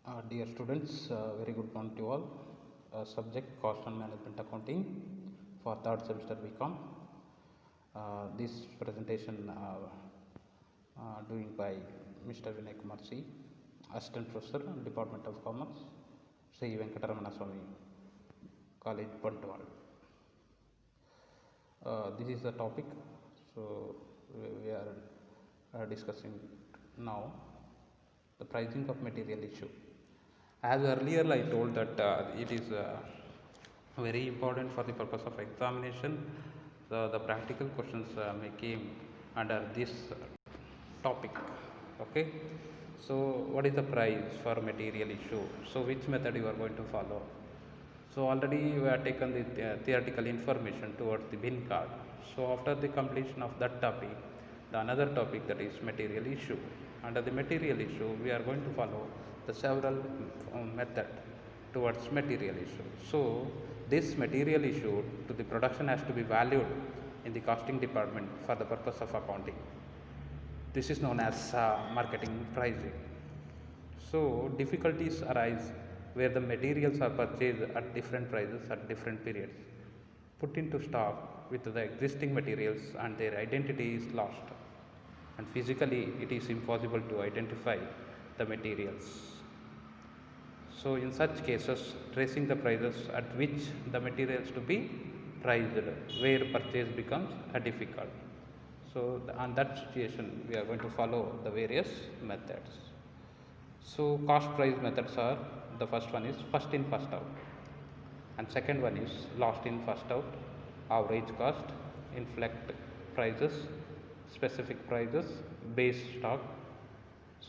Dear students, very good morning to all. Subject Cost and Management Accounting for third semester BCom. This presentation doing by Mr. Vinay Kumar C, Assistant Professor, Department of Commerce, Sri Venkateramana Swamy College, Bantual. This is the topic, so we are discussing now the pricing of material issue. As earlier I told that it is very important for the purpose of examination. The practical questions may came under this topic. Okay, so what is the price for material issue? So which method you are going to follow? So already we have taken the theoretical information towards the bin card. So after the completion of that topic, the another topic, that is material issue. Under the material issue, we are going to follow the several method towards material issue. So this material issue to the production has to be valued in the costing department for the purpose of accounting. This is known as marketing pricing. So difficulties arise where the materials are purchased at different prices at different periods, put into stock with the existing materials, and their identity is lost, and physically it is impossible to identify the materials. So in such cases, tracing the prices at which the materials to be priced where purchase becomes difficult. So on that situation, we are going to follow the various methods. So cost price methods are, the first one is first in first out, and second one is last in first out, average cost, inflate prices, specific prices, base stock,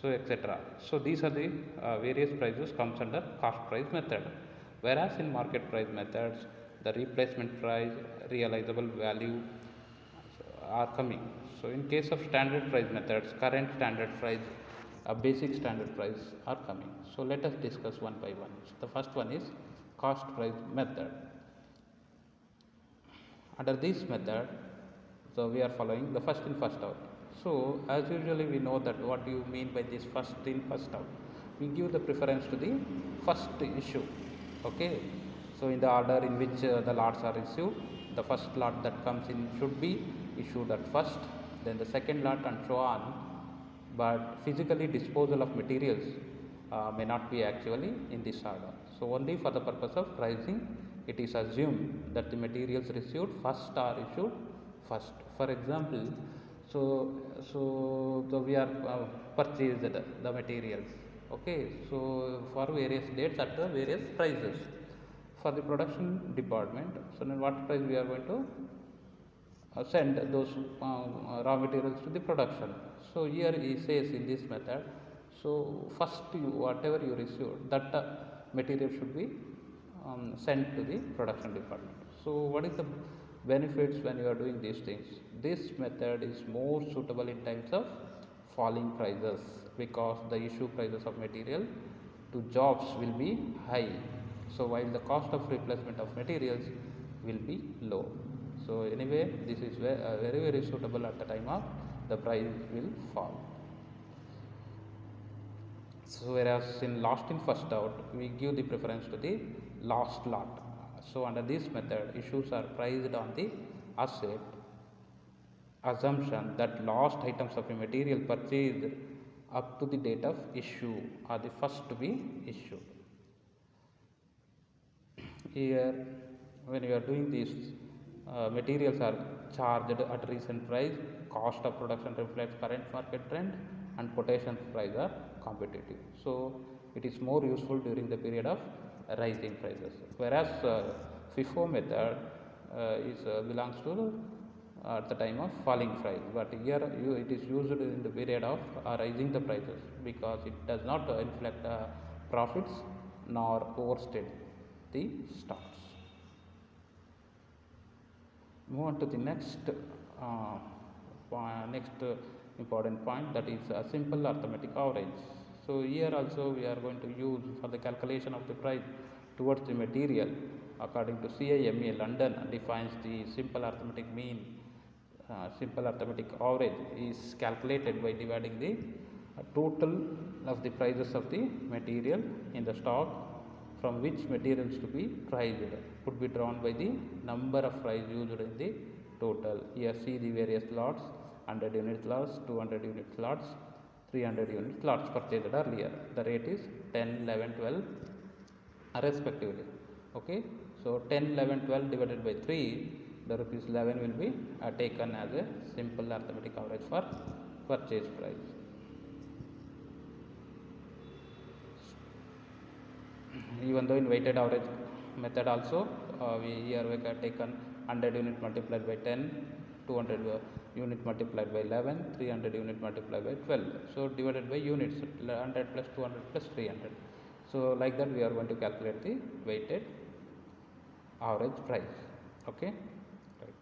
so etc. So these are the various prices comes under cost price method. Whereas in market price methods, the replacement price, realizable value are coming. So in case of standard price methods, current standard price, basic standard price are coming. So let us discuss one by one. So the first one is cost price method. Under this method, so we are following the first in first out. So as usually we know that what do you mean by this first in first out? We give the preference to the first issue. Okay, so in the order in which the lots are issued, the first lot that comes in should be issued at first, then the second lot, and so on. But physically disposal of materials may not be actually in this order. So only for the purpose of pricing, it is assumed that the materials received first are issued first. For example, so we are purchased the materials. Okay, so for various dates at the various prices. For the production department, so then what price we are going to send those raw materials to the production. So here he says in this method, so first whatever you receive, that material should be sent to the production department. So what is the benefits when you are doing these things? This method is more suitable in times of falling prices, because the issue prices of material to jobs will be high. So while the cost of replacement of materials will be low. So anyway, this is very suitable at the time of the price will fall. So whereas in last in first out, we give the preference to the last lot. So under this method, issues are priced on the asset assumption that last items of a material purchased up to the date of issue are the first to be issued. Here when you are doing this, materials are charged at recent price, cost of production reflects current market trend, and quotation price are competitive. So it is more useful during the period of rising prices, whereas FIFO method belongs to at the time of falling price, but here it is used in the period of rising the prices, because it does not inflate profits nor overstate the stocks. Move on to the next important point, that is a simple arithmetic average. So here also we are going to use for the calculation of the price towards the material, according to CMA London defines the simple arithmetic mean. Simple arithmetic average is calculated by dividing the total of the prices of the material in the stock from which materials to be priced could be drawn by the number of price used in the total. Here see the various lots: 100 unit lots, 200 unit lots, 300 unit lots purchased earlier. The rate is 10, 11, 12 respectively. Okay, so 10, 11, 12 divided by 3, the rupees 11 will be taken as a simple arithmetic average for purchase price. Even though in weighted average method also, we have taken 100 unit multiplied by 10, 200 unit multiplied by 11, 300 unit multiplied by 12. So divided by units, 100 plus 200 plus 300. So like that we are going to calculate the weighted average price. Okay, right.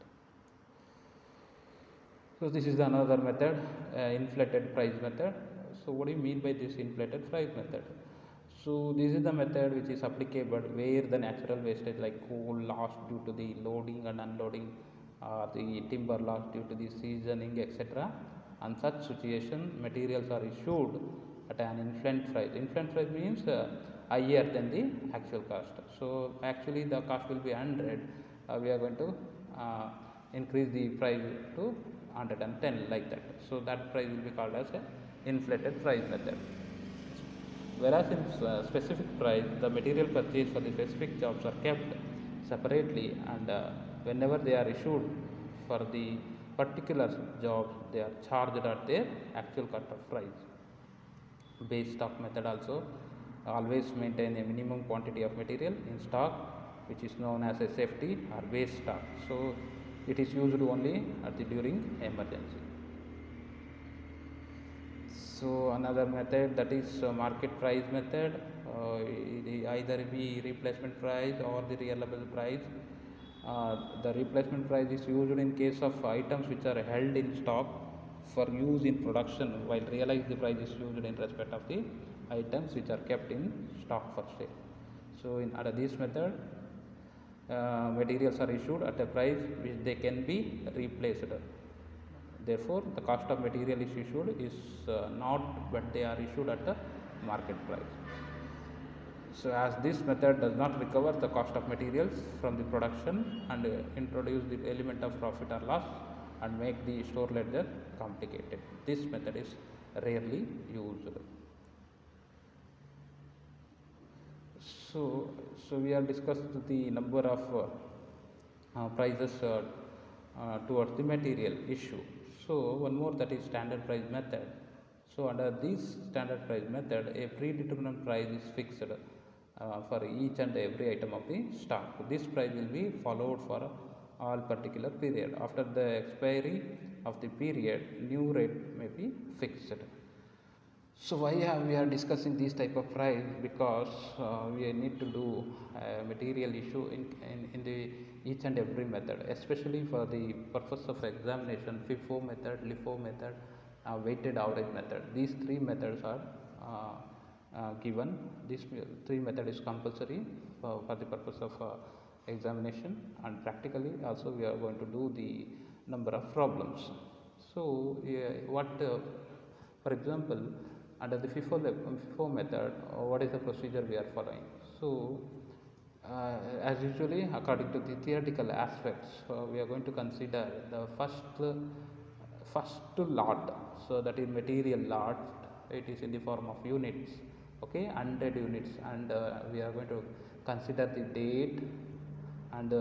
So this is another method, inflated price method. So what do you mean by this inflated price method? So this is the method which is applicable where the natural wastage like coal lost due to the loading and unloading, the timber lost due to the seasoning, etc. On such situation, materials are issued at an inflate price. Inflate price means higher than the actual cost. So actually the cost will be 100. We are going to increase the price to 110 like that. So that price will be called as a inflated price method. Whereas in specific price, the material purchased for the specific jobs are kept separately, and whenever they are issued for the particular jobs, they are charged at their actual cut of price. Base stock method also always maintain a minimum quantity of material in stock, which is known as a safety or base stock. So it is used only during emergency. So another method, that is market price method, either be replacement price or the reliable price. The replacement price is used in case of items which are held in stock for use in production, while realized the price is used in respect of the items which are kept in stock for sale. So under this method, materials are issued at a price which they can be replaced. Therefore, the cost of material is issued is not, but they are issued at the market price. So as this method does not recover the cost of materials from the production and introduce the element of profit or loss and make the store ledger complicated, this method is rarely used. So we have discussed the number of prices towards the material issue. So one more, that is standard price method. So under this standard price method, a predetermined price is fixed for each and every item of the stock. This price will be followed for all particular period. After the expiry of the period, new rate may be fixed. So why we are discussing this type of price? Because we need to do material issue in the each and every method, especially for the purpose of examination. FIFO method, LIFO method, weighted average method. These three methods are given. This three method is compulsory for the purpose of examination, and practically also we are going to do the number of problems. So for example, under the FIFO method, what is the procedure we are following? So as usually, according to the theoretical aspects, we are going to consider the first lot. So that is material lot. It is in the form of units. Okay, 100 units, and we are going to consider the date and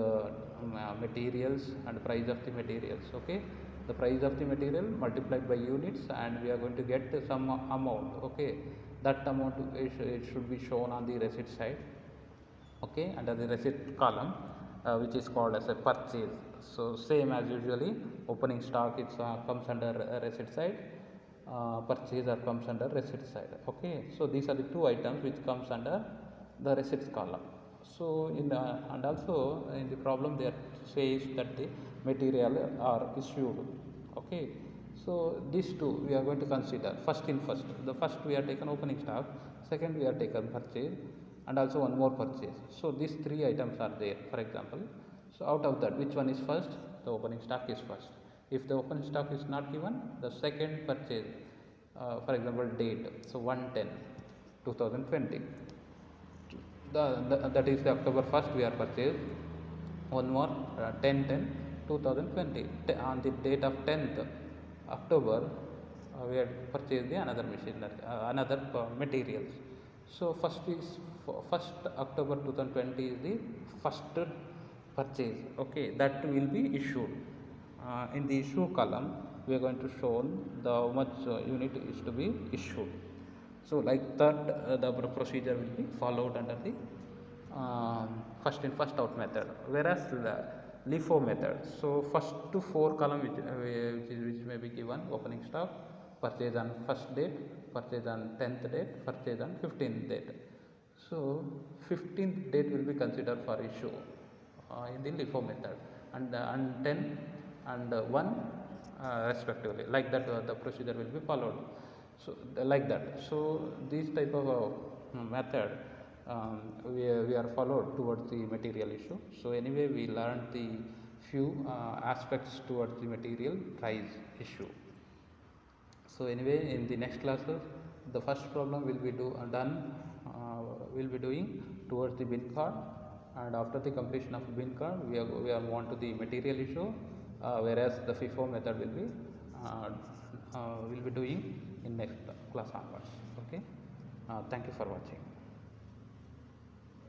materials and price of the materials. Okay, the price of the material multiplied by units, and we are going to get some amount. Okay, that amount it should be shown on the receipt side. Okay, under the receipt column, which is called as a purchase. So same as usually, opening stock it comes under receipt side, purchaser comes under receipt side. Okay, so these are the two items which comes under the receipts column. So and also in the problem there says that the material are issued. Okay, so these two we are going to consider first in first. The first we are taken opening stock, second we are taken purchase, and also one more purchase. So these three items are there, for example. So out of that, which one is first? The opening stock is first. If the opening stock is not given, the second purchase for example date, so 1/10/2020, that is the October 1st we are purchased. One more, 10/10/2020, on the date of 10th October, we had purchased the another machinery, another materials. So first October 2020 is the first purchase. Okay, that will be issued. In the issue column we are going to show the how much unit is to be issued. So like that, the procedure will be followed under the first in first out method. Whereas LIFO method, so first to 4 column which may be given: opening stock, purchase on first date, purchase on 10th date, purchase on 15th date. So 15th date will be considered for issue in the LIFO method, and 10 and 1 respectively. Like that, the procedure will be followed. So like that. So this type of method we are followed towards the material issue. So anyway, we learned the few aspects towards the material price issue. So anyway, in the next classes, the first problem will be will be doing towards the bin card, and after the completion of bin card, we are on to the material issue, whereas the FIFO method will be doing in next class onwards. Okay, thank you for watching.